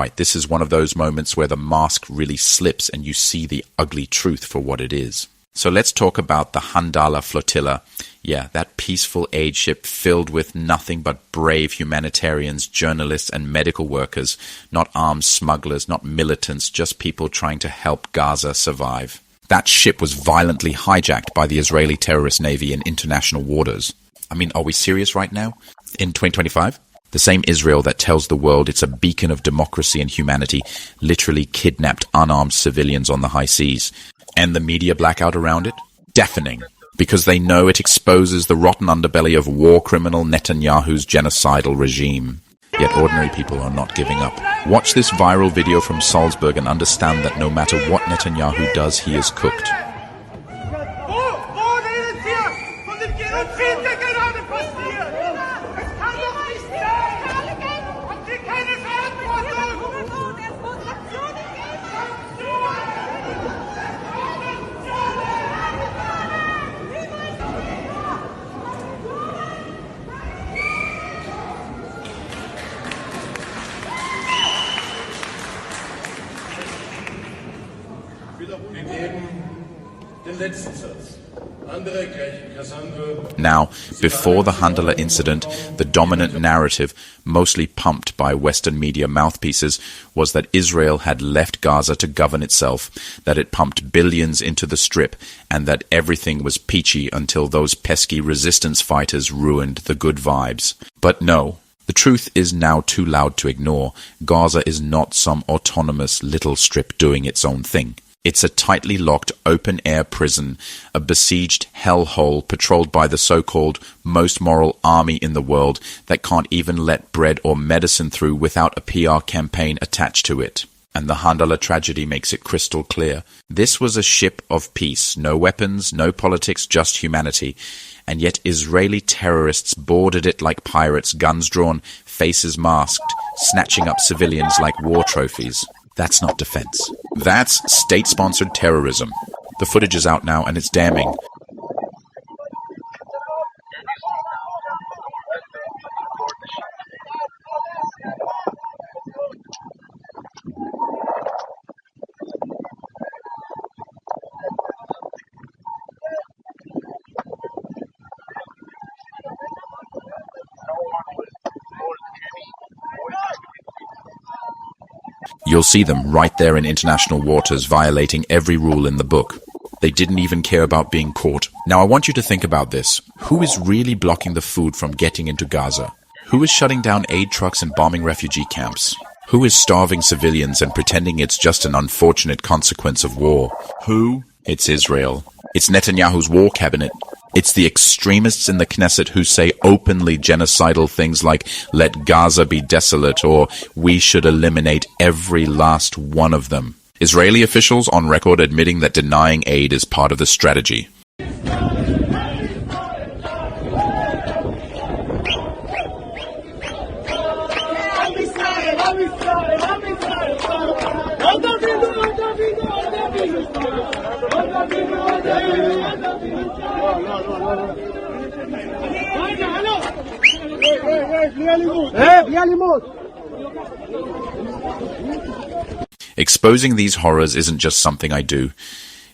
Right, this is one of those moments where the mask really slips and you see the ugly truth for what it is. So let's talk about the Handala Flotilla. Yeah, that peaceful aid ship filled with nothing but brave humanitarians, journalists, and medical workers, not arms smugglers, not militants, just people trying to help Gaza survive. That ship was violently hijacked by the Israeli terrorist navy in international waters. I mean, are we serious right now? In 2025? The same Israel that tells the world it's a beacon of democracy and humanity literally kidnapped unarmed civilians on the high seas. And the media blackout around it? Deafening. Because they know it exposes the rotten underbelly of war criminal Netanyahu's genocidal regime. Yet ordinary people are not giving up. Watch this viral video from Salzburg and understand that no matter what Netanyahu does, he is cooked. Now, before the Handala incident, the dominant narrative, mostly pumped by Western media mouthpieces, was that Israel had left Gaza to govern itself, that it pumped billions into the Strip, and that everything was peachy until those pesky resistance fighters ruined the good vibes. But no. The truth is now too loud to ignore. Gaza is not some autonomous little strip doing its own thing. It's a tightly locked open-air prison, a besieged hellhole patrolled by the so-called most moral army in the world that can't even let bread or medicine through without a PR campaign attached to it. And the Handala tragedy makes it crystal clear. This was a ship of peace, no weapons, no politics, just humanity. And yet Israeli terrorists boarded it like pirates, guns drawn, faces masked, snatching up civilians like war trophies. That's not defense. That's state-sponsored terrorism. The footage is out now and it's damning. You'll see them right there in international waters violating every rule in the book. They didn't even care about being caught. Now I want you to think about this. Who is really blocking the food from getting into Gaza? Who is shutting down aid trucks and bombing refugee camps? Who is starving civilians and pretending it's just an unfortunate consequence of war? Who? It's Israel. It's Netanyahu's war cabinet. It's the extremists in the Knesset who say openly genocidal things like, let Gaza be desolate, or we should eliminate every last one of them. Israeli officials on record admitting that denying aid is part of the strategy. Exposing these horrors isn't just something I do.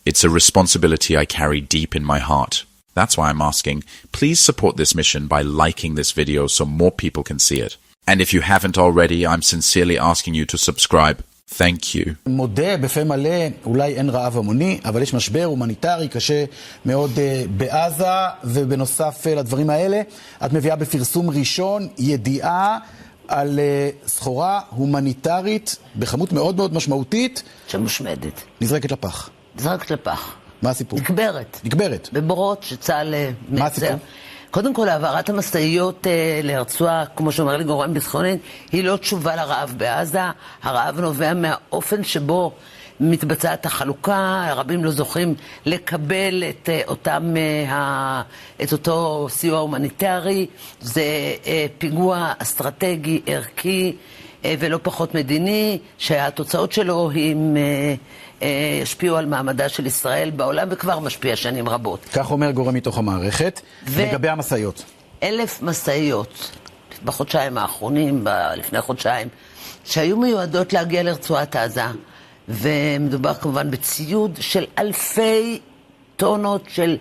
It's a responsibility I carry deep in my heart. That's why I'm asking, please support this mission by liking this video so more people can see it. And if you haven't already, I'm sincerely asking you to subscribe. Thank you. מודה בפה מלא, אולי אין רעב המוני, אבל יש משבר הומניטרי קשה מאוד בעזה, ובנוסף לדברים האלה, את מביאה בפרסום ראשון ידיעה על סחורה הומניטרית בכמות מאוד מאוד משמעותית. שמושמדת. נזרקת לפח. נזרקת לפח. מה הסיפור? נקברת. נקברת. בבורות שצה"ל מייצר. מה הסיפור? קודם כל, העברת המשאיות לרצועה, כמו שאומר לי גורם ביטחוני, היא לא תשובה לרעב בעזה. הרעב נובע מהאופן שבו מתבצעת החלוקה, רבים לא זוכים לקבל את אותו סיוע הומניטרי. זה פיגוע אסטרטגי, ערכי ולא פחות מדיני, שהתוצאות שלו ישפיעו על מעמדה של ישראל בעולם, וכבר משפיע שנים רבות. כך אומר גורם מתוך המערכת. לגבי המשאיות. 1,000 משאיות בחודשיים האחרונים, לפני חודשיים, שהיו מיועדות להגיע לרצועת עזה, ומדובר כמובן בציוד של אלפי טונות של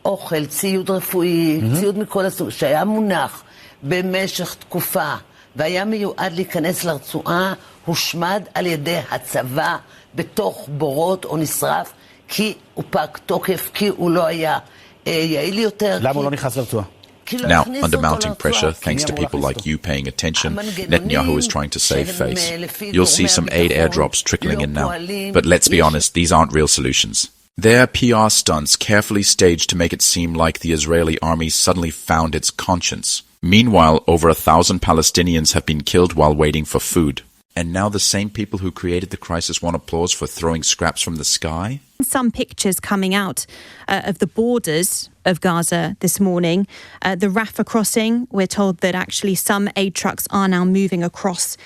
אוכל, ציוד רפואי, ציוד מכל הסוג, שהיה מונח במשך תקופה, והיה מיועד להיכנס לרצועה, הושמד על ידי הצבא בתוך בורות או נשרף, כי הוא פג תוקף, כי הוא לא היה יעיל יותר. למה הוא לא נכנס לרצועה? Now, under mounting pressure, thanks to people like you paying attention, Netanyahu is trying to save face. You'll see some aid airdrops trickling in now. But let's be honest, these aren't real solutions. They're PR stunts carefully staged to make it seem like the Israeli army suddenly found its conscience. Meanwhile, over 1,000 Palestinians have been killed while waiting for food. And now the same people who created the crisis want applause for throwing scraps from the sky? Some pictures coming out of the borders of Gaza this morning. The Rafah crossing, we're told that actually some aid trucks are now moving across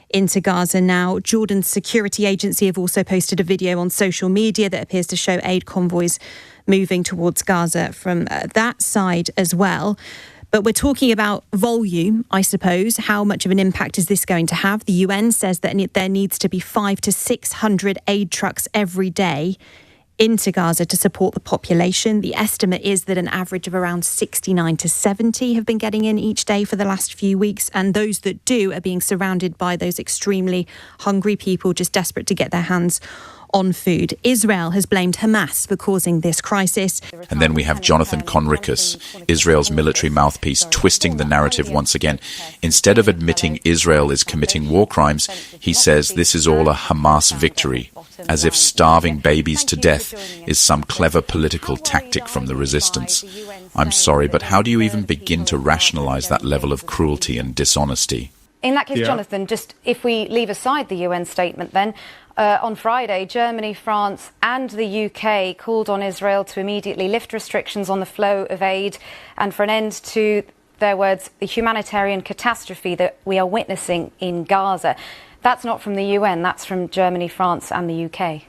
into Gaza now. Jordan's security agency have also posted a video on social media that appears to show aid convoys moving towards Gaza from that side as well. But we're talking about volume, I suppose. How much of an impact is this going to have? The UN says that there needs to be 500 to 600 aid trucks every day into Gaza to support the population. The estimate is that an average of around 69 to 70 have been getting in each day for the last few weeks. And those that do are being surrounded by those extremely hungry people just desperate to get their hands on food. Israel has blamed Hamas for causing this crisis. And then we have Jonathan Conricus, Israel's military mouthpiece, twisting the narrative once again. Instead of admitting Israel is committing war crimes, he says this is all a Hamas victory, as if starving babies to death is some clever political tactic from the resistance. I'm sorry, but how do you even begin to rationalize that level of cruelty and dishonesty? In that case, Jonathan, just if we leave aside the UN statement then, on Friday, Germany, France and the UK called on Israel to immediately lift restrictions on the flow of aid and for an end to, their words, the humanitarian catastrophe that we are witnessing in Gaza. That's not from the UN, that's from Germany, France and the UK.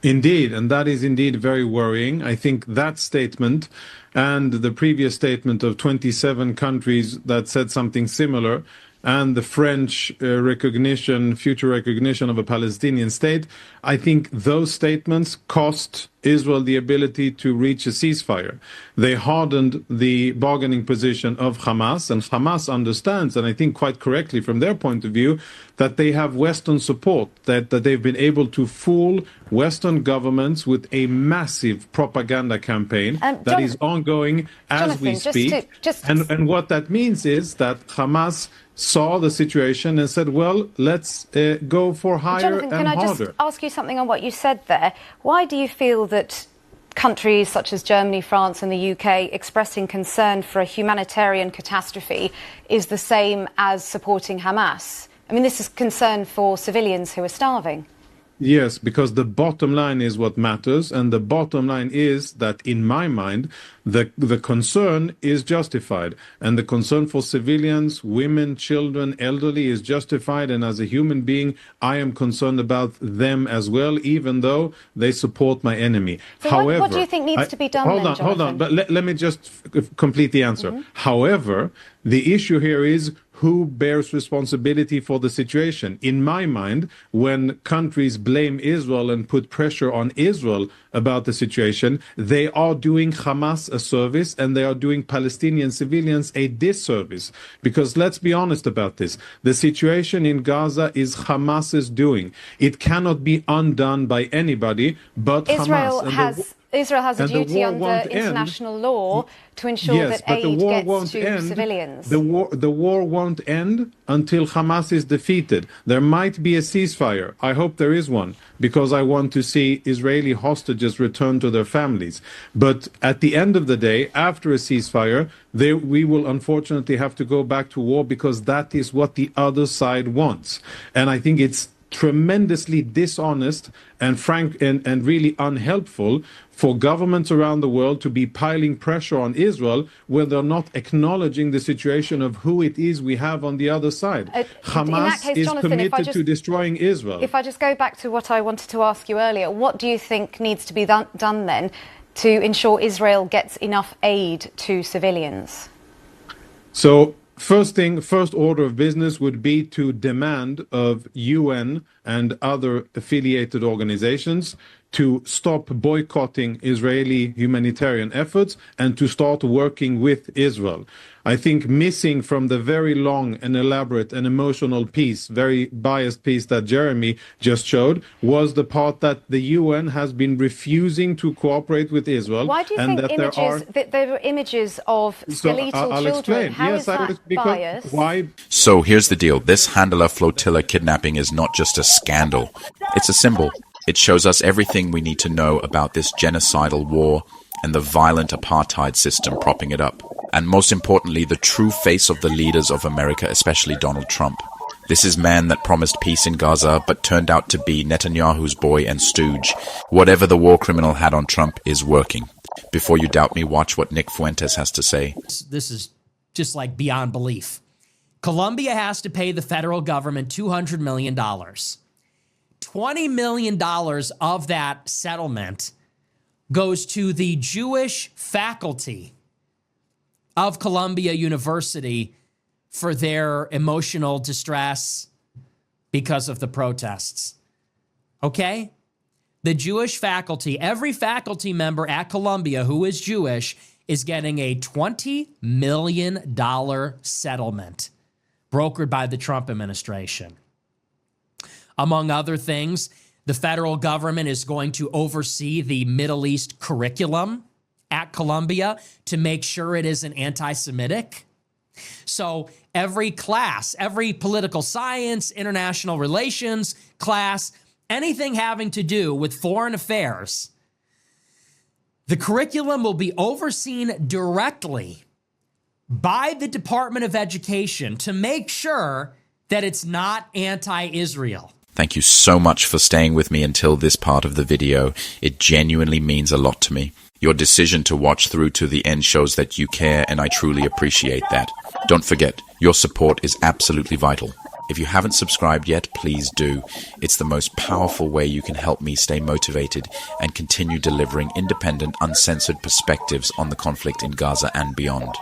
Indeed, and that is indeed very worrying. I think that statement and the previous statement of 27 countries that said something similar, and the French future recognition of a Palestinian state, I think those statements cost Israel the ability to reach a ceasefire. They hardened the bargaining position of Hamas, and Hamas understands, and I think quite correctly from their point of view, that they have Western support, that they've been able to fool Western governments with a massive propaganda campaign that is ongoing as we speak. And what that means is that Hamas saw the situation and said, well, let's go for higher Jonathan, and harder. can I just ask you something on what you said there? Why do you feel that countries such as Germany, France and the UK expressing concern for a humanitarian catastrophe is the same as supporting Hamas? I mean, this is concern for civilians who are starving. Yes, because the bottom line is what matters, and the bottom line is that, in my mind, the concern is justified, and the concern for civilians, women, children, elderly is justified, and as a human being, I am concerned about them as well, even though they support my enemy. So However, what do you think needs to be done then, Hold on, but let me just complete the answer. However, the issue here is who bears responsibility for the situation. In my mind, when countries blame Israel and put pressure on Israel about the situation, they are doing Hamas a service and they are doing Palestinian civilians a disservice. Because let's be honest about this. The situation in Gaza is Hamas's doing. It cannot be undone by anybody but Hamas. Israel has a duty under international law to ensure that aid gets to civilians. The war won't end until Hamas is defeated. There might be a ceasefire. I hope there is one, because I want to see Israeli hostages return to their families. But at the end of the day, after a ceasefire, we will unfortunately have to go back to war, because that is what the other side wants. And I think it's tremendously dishonest and frank and really unhelpful for governments around the world to be piling pressure on Israel when they're not acknowledging the situation of who it is we have on the other side. Hamas is committed to destroying Israel. If I just go back to what I wanted to ask you earlier, what do you think needs to be done then to ensure Israel gets enough aid to civilians? So, first order of business would be to demand of UN and other affiliated organizations to stop boycotting Israeli humanitarian efforts and to start working with Israel. I think missing from the very long and elaborate and emotional piece, very biased piece that Jeremy just showed, was the part that the UN has been refusing to cooperate with Israel. Why do you think there were images of skeletal I'll children? Explain. How yes, is that biased? Why? So here's the deal. This Handala Flotilla kidnapping is not just a scandal. It's a symbol. It shows us everything we need to know about this genocidal war and the violent apartheid system propping it up. And most importantly, the true face of the leaders of America, especially Donald Trump. This is man that promised peace in Gaza, but turned out to be Netanyahu's boy and stooge. Whatever the war criminal had on Trump is working. Before you doubt me, watch what Nick Fuentes has to say. This is just like beyond belief. Colombia has to pay the federal government $200 million. $20 million of that settlement goes to the Jewish faculty of Columbia University for their emotional distress because of the protests. Okay? The Jewish faculty, every faculty member at Columbia who is Jewish is getting a $20 million settlement brokered by the Trump administration. Among other things, the federal government is going to oversee the Middle East curriculum at Columbia to make sure it isn't anti-Semitic. So every class, every political science, international relations class, anything having to do with foreign affairs, the curriculum will be overseen directly by the Department of Education to make sure that it's not anti-Israel. Thank you so much for staying with me until this part of the video. It genuinely means a lot to me. Your decision to watch through to the end shows that you care, and I truly appreciate that. Don't forget, your support is absolutely vital. If you haven't subscribed yet, please do. It's the most powerful way you can help me stay motivated and continue delivering independent, uncensored perspectives on the conflict in Gaza and beyond.